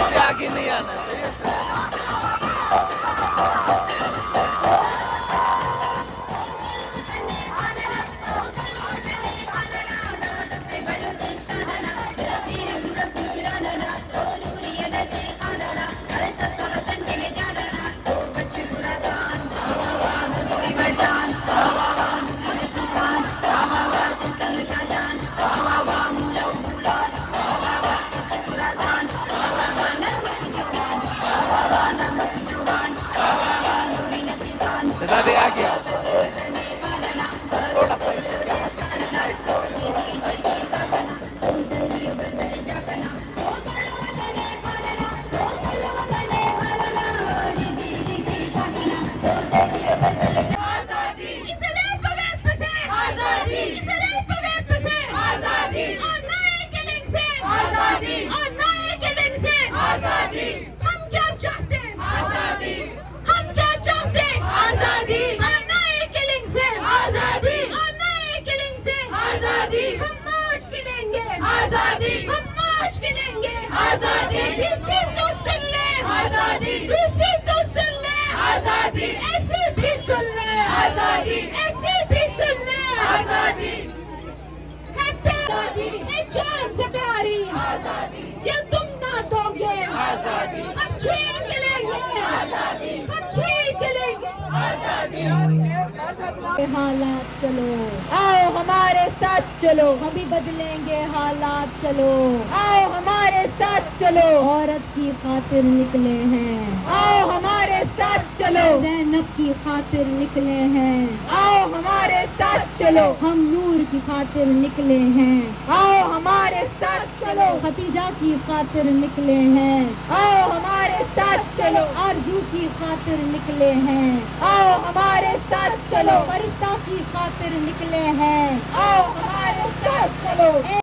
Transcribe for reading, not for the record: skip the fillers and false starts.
इससे आगे नहीं आना चाहिए। ज़्यादा आ गया थोड़ा सा आजादी इसी तो सुन ले आजादी इसी तो सुन ले आजादी ऐसे भी सुन ले आजादी ऐसे भी सुन ले आजादी है प्यारी है जान से प्यारी आजादी ये तुम ना दोगे आजादी हम छीन लेंगे आजादी हम छीन लेंगे आजादी। हालात चलो आओ हमारे साथ चलो हम भी बदलेंगे हालात चलो आओ हमारे साथ चलो औरत की खातिर निकले हैं आओ हमारे साथ चलो ज़ैनब की खातिर निकले हैं आओ हमारे साथ चलो हम नूर की खातिर निकले हैं आओ हमारे साथ चलो खतीजा की खातिर निकले हैं आओ हमारे साथ चलो आरज़ू की खातिर निकले हैं आओ हमारे साथ चलो फरिश्ता की खातिर निकले हैं आओ हमारे साथ चलो।